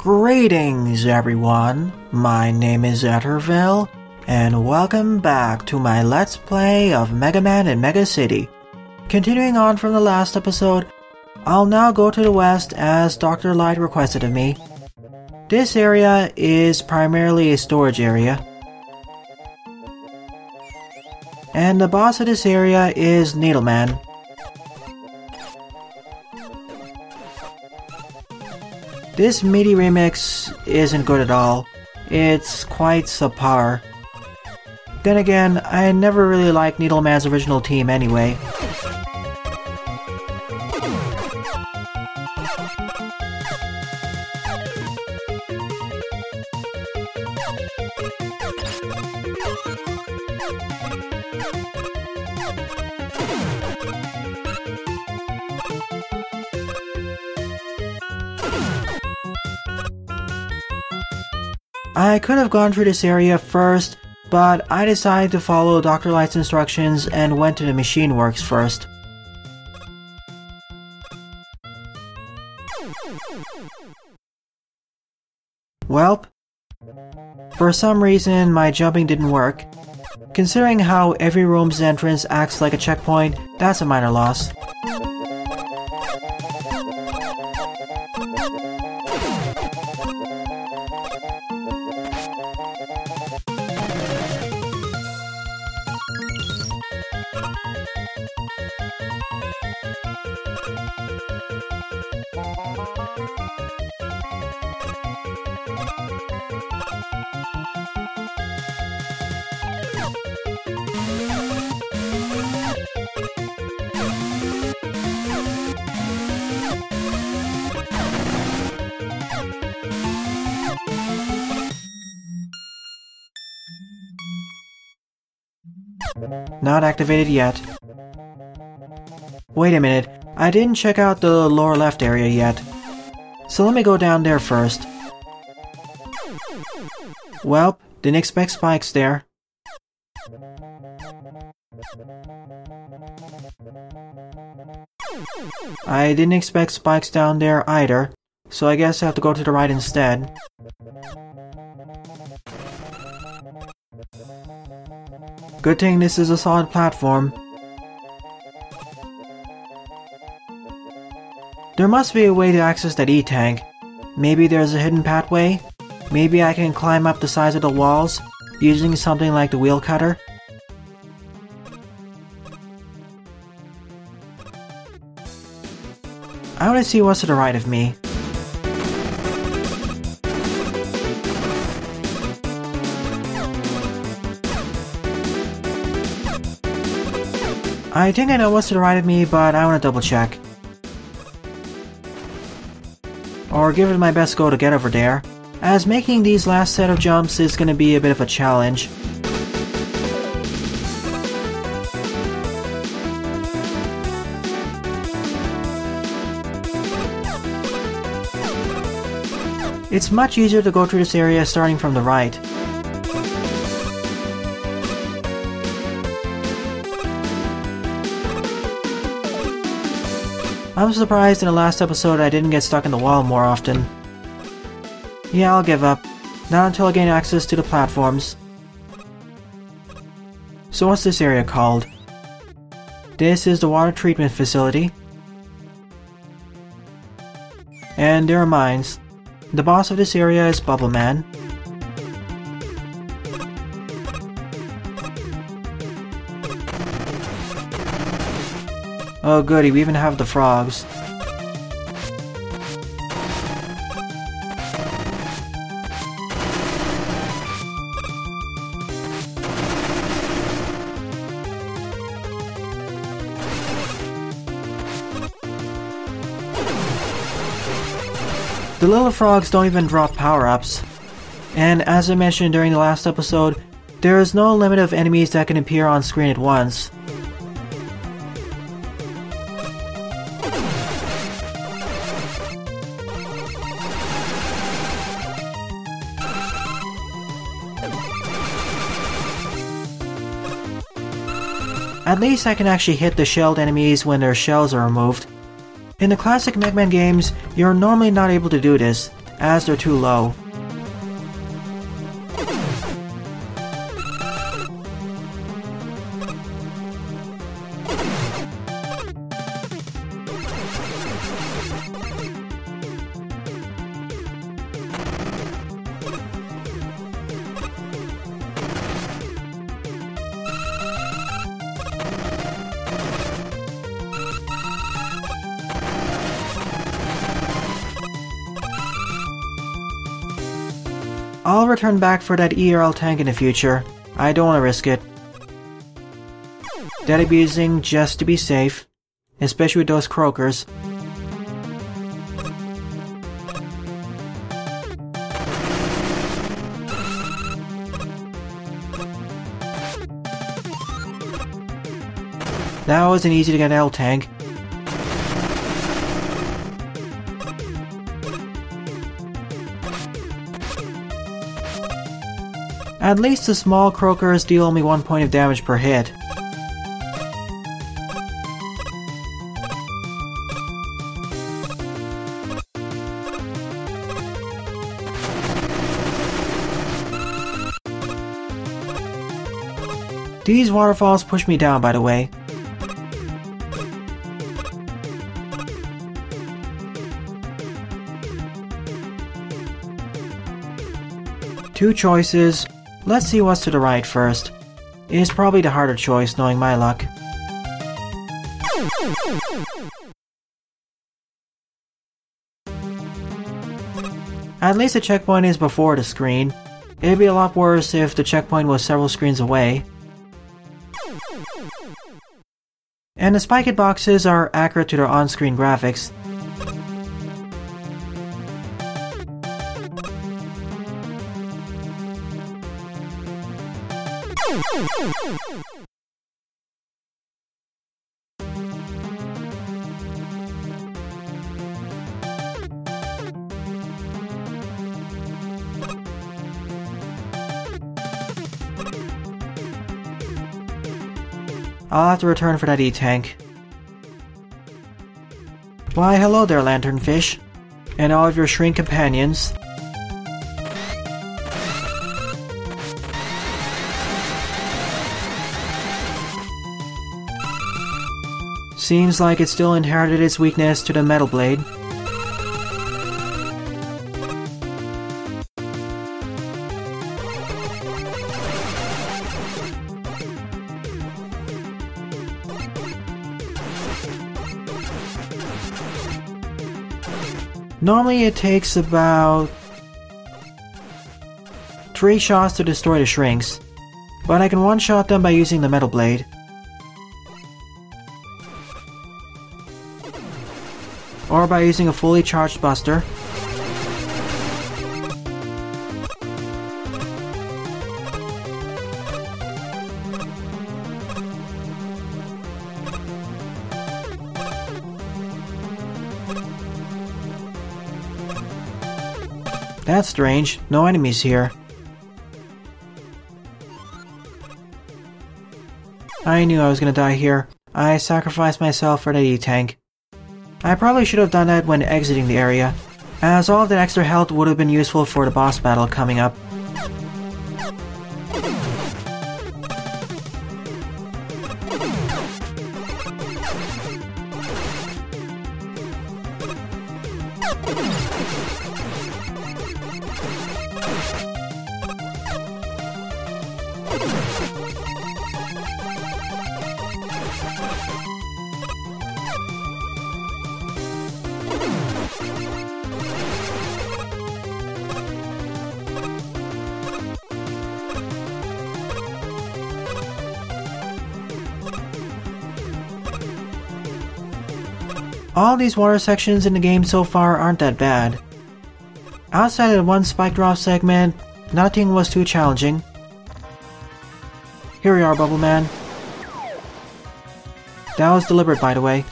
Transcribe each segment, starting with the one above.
Greetings everyone, my name is Etterville, and welcome back to my Let's Play of Mega Man in Megacity. Continuing on from the last episode, I'll now go to the west as Dr. Light requested of me. This area is primarily a storage area, and the boss of this area is Needleman. This MIDI remix isn't good at all. It's quite subpar. Then again, I never really liked Needleman's original team anyway. I could have gone through this area first, but I decided to follow Dr. Light's instructions and went to the Machine Works first. Welp, for some reason my jumping didn't work. Considering how every room's entrance acts like a checkpoint, that's a minor loss. Not activated yet. Wait a minute, I didn't check out the lower left area yet. So let me go down there first. Welp, didn't expect spikes there. I didn't expect spikes down there either, so I guess I have to go to the right instead. Good thing this is a solid platform. There must be a way to access that E-tank. Maybe there's a hidden pathway? Maybe I can climb up the sides of the walls, using something like the wheel cutter? I want to see what's to the right of me. I think I know what's to the right of me, but I want to double check. Or give it my best go to get over there, as making these last set of jumps is going to be a bit of a challenge. It's much easier to go through this area starting from the right. I'm surprised in the last episode I didn't get stuck in the wall more often. Yeah, I'll give up. Not until I gain access to the platforms. So what's this area called? This is the water treatment facility. And there are mines. The boss of this area is Bubble Man. Oh goody, we even have the frogs. The little frogs don't even drop power-ups. And as I mentioned during the last episode, there is no limit of enemies that can appear on screen at once. At least I can actually hit the shelled enemies when their shells are removed. In the classic Mega Man games, you're normally not able to do this, as they're too low. I'll return back for that ERL tank in the future. I don't want to risk it. That I'll be using just to be safe, especially with those croakers. That wasn't easy to get an L tank. At least the small croakers deal only 1 point of damage per hit. These waterfalls push me down, by the way. Two choices. Let's see what's to the right first. It's probably the harder choice, knowing my luck. At least the checkpoint is before the screen. It'd be a lot worse if the checkpoint was several screens away. And the spike hitboxes are accurate to their on-screen graphics. I'll have to return for that E-tank. Why hello there, lanternfish, and all of your shrink companions. Seems like it still inherited its weakness to the metal blade. Normally it takes about 3 shots to destroy the shrinks, but I can one-shot them by using the metal blade. Or by using a fully charged buster. That's strange, no enemies here. I knew I was gonna die here. I sacrificed myself for the E-tank. I probably should have done that when exiting the area, as all of that extra health would have been useful for the boss battle coming up. All these water sections in the game so far aren't that bad. Outside of the one spike drop segment, nothing was too challenging. Here we are, Bubble Man. That was deliberate, by the way.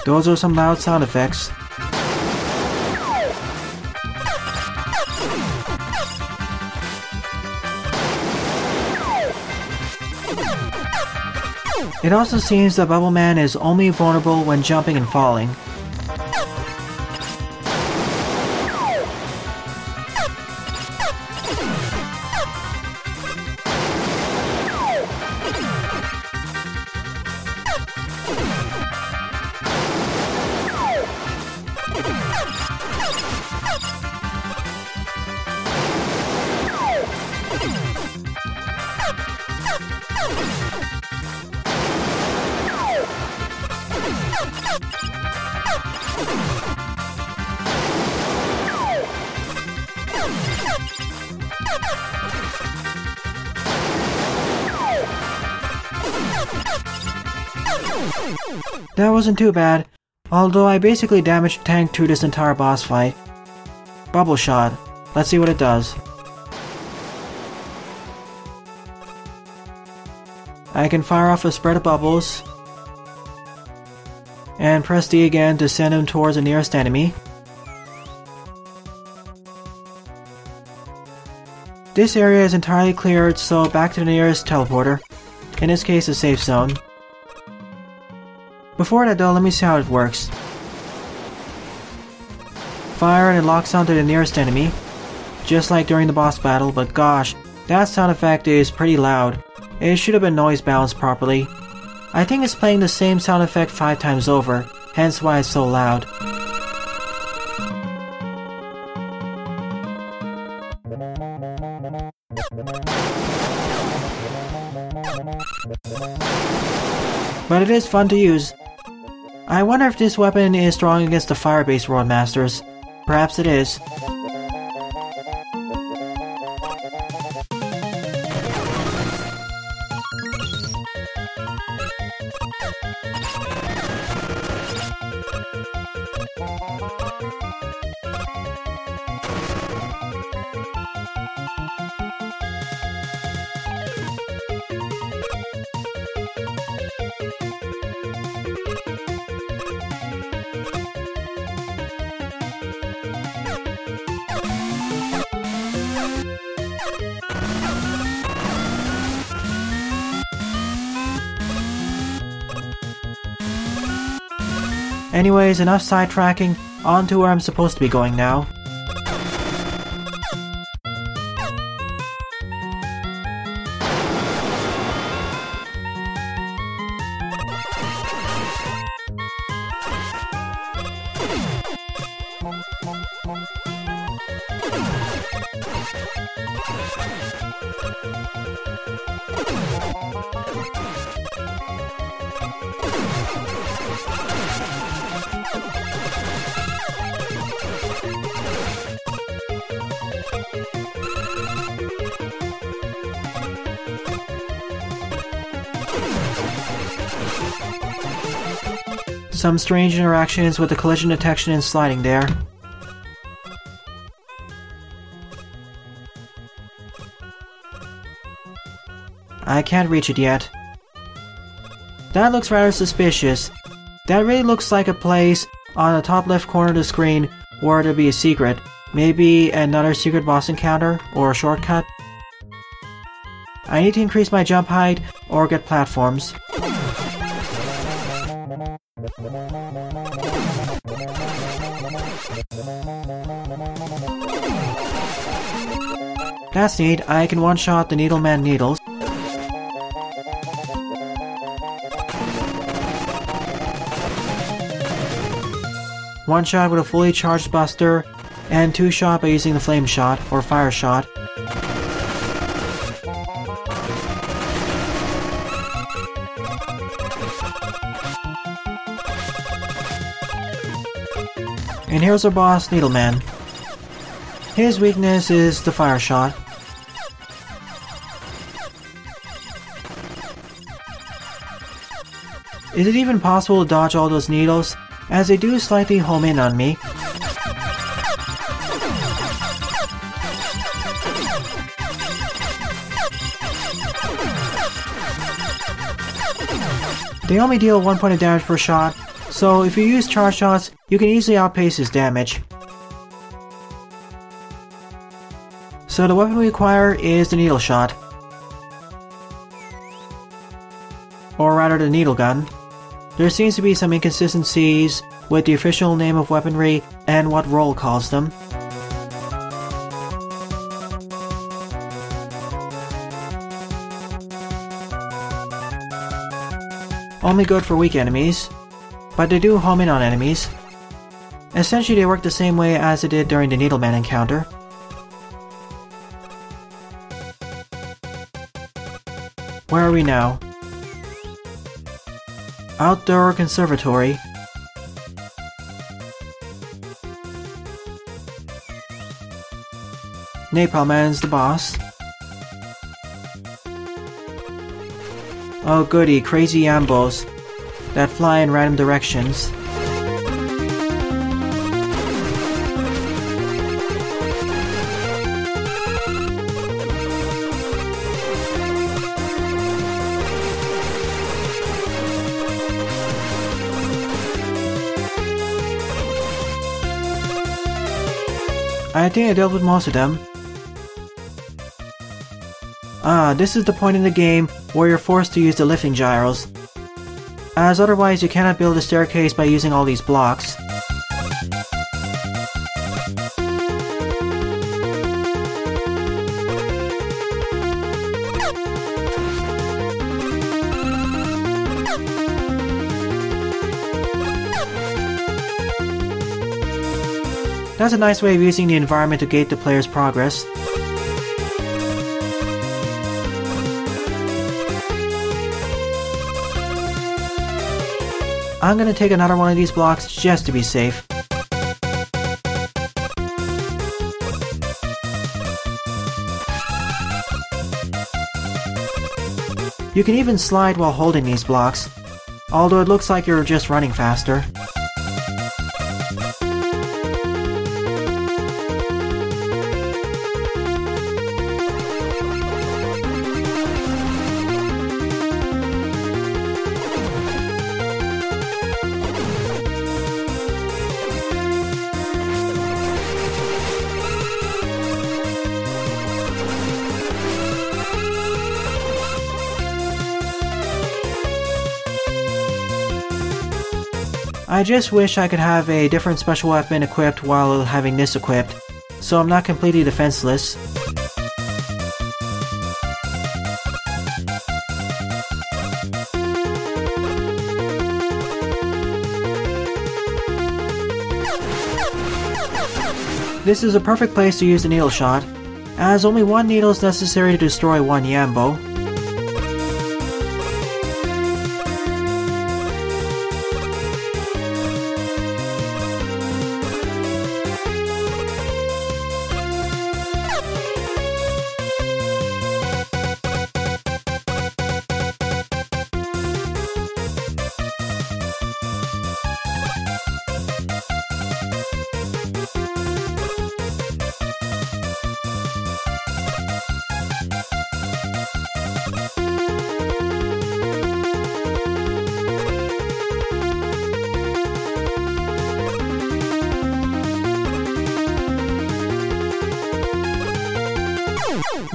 Those are some loud sound effects. It also seems that Bubble Man is only vulnerable when jumping and falling. That wasn't too bad, although I basically damaged the tank through this entire boss fight. Bubble Shot. Let's see what it does. I can fire off a spread of bubbles, and press D again to send them towards the nearest enemy. This area is entirely cleared, so back to the nearest teleporter, in this case a safe zone. Before that though, let me see how it works. Fire and it locks onto the nearest enemy, just like during the boss battle, but gosh, that sound effect is pretty loud. It should have been noise balanced properly. I think it's playing the same sound effect 5 times over, hence why it's so loud. But it is fun to use. I wonder if this weapon is strong against the fire-based Roadmasters. Perhaps it is. Anyways, enough sidetracking, on to where I'm supposed to be going now. Some strange interactions with the collision detection and sliding there. I can't reach it yet. That looks rather suspicious. That really looks like a place on the top left corner of the screen where there'd be a secret. Maybe another secret boss encounter or a shortcut. I need to increase my jump height or get platforms. That's neat, I can one-shot the Needleman needles. One shot with a fully charged buster, and 2 shot by using the flame shot, or fire shot. And here's our boss, Needleman. His weakness is the fire shot. Is it even possible to dodge all those needles, as they do slightly home in on me? They only deal 1 point of damage per shot, so if you use charge shots, you can easily outpace his damage. So the weapon we acquire is the needle shot. or rather the needle gun. There seems to be some inconsistencies with the official name of weaponry and what role calls them. Only good for weak enemies, but they do home in on enemies. Essentially they work the same way as they did during the Needleman encounter. Where are we now? Outdoor Conservatory. Napalm Man's the boss. Oh goody, crazy ambos that fly in random directions. I think I dealt with most of them. This is the point in the game where you're forced to use the lifting gyros, as otherwise you cannot build a staircase by using all these blocks. That's a nice way of using the environment to gate the player's progress. I'm gonna take another one of these blocks just to be safe. You can even slide while holding these blocks, although it looks like you're just running faster. I just wish I could have a different special weapon equipped while having this equipped, so I'm not completely defenseless. This is a perfect place to use the needle shot, as only one needle is necessary to destroy one Yambo.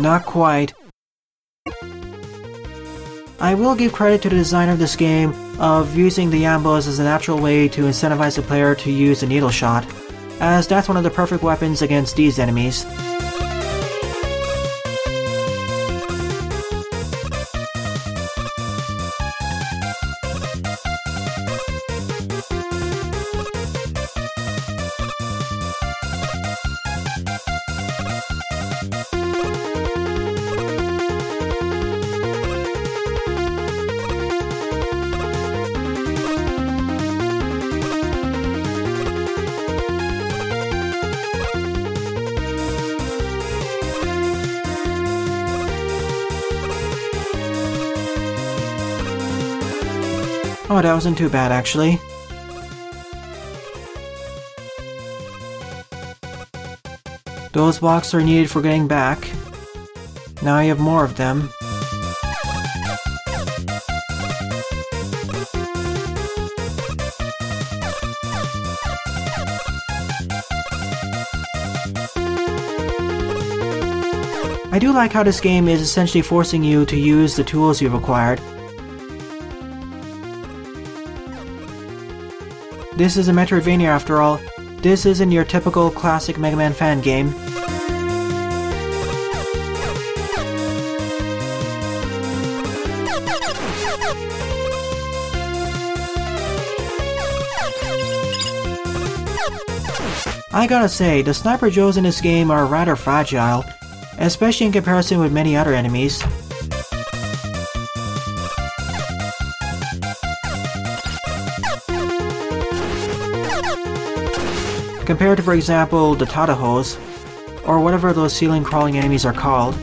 Not quite. I will give credit to the designer of this game of using the Yambos as a natural way to incentivize the player to use the needle shot, as that's one of the perfect weapons against these enemies. Oh, that wasn't too bad, actually. Those blocks are needed for getting back. Now you have more of them. I do like how this game is essentially forcing you to use the tools you've acquired. This is a Metroidvania after all. This isn't your typical classic Mega Man fan game. I gotta say, the Sniper Joes in this game are rather fragile, especially in comparison with many other enemies. Compared to, for example, the Tadahos, or whatever those ceiling crawling enemies are called.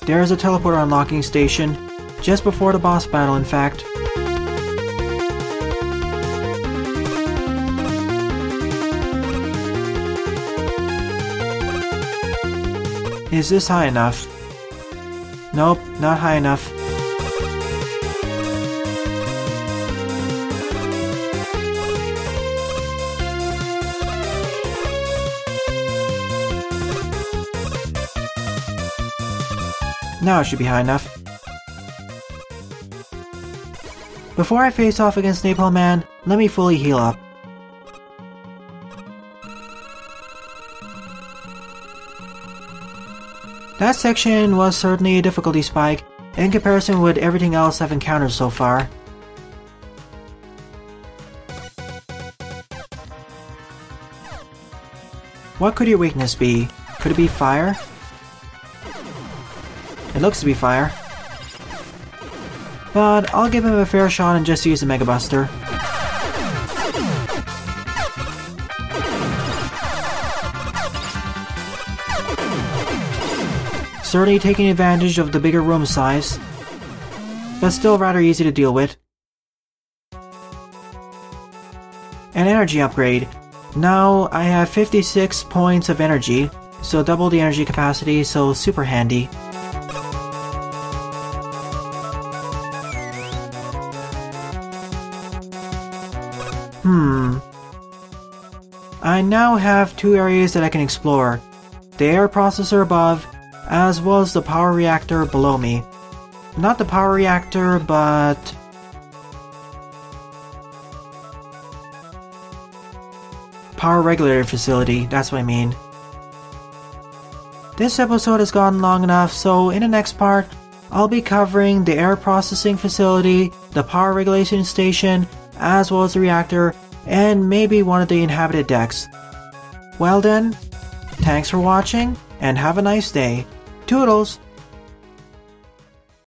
There is a teleporter unlocking station, just before the boss battle in fact. Is this high enough? Nope, not high enough. Now it should be high enough. Before I face off against Napalm Man, let me fully heal up. That section was certainly a difficulty spike in comparison with everything else I've encountered so far. What could your weakness be? Could it be fire? It looks to be fire. But I'll give him a fair shot and just use the Mega Buster. Certainly taking advantage of the bigger room size, but still rather easy to deal with. An energy upgrade. Now I have 56 points of energy, so double the energy capacity, so super handy. I now have two areas that I can explore. The air processor above, as well as the power reactor below me. Not the power reactor, but... power regulator facility, that's what I mean. This episode has gone long enough, so in the next part, I'll be covering the air processing facility, the power regulation station, as well as the reactor, and maybe one of the inhabited decks. Well then, thanks for watching, and have a nice day. Toodles!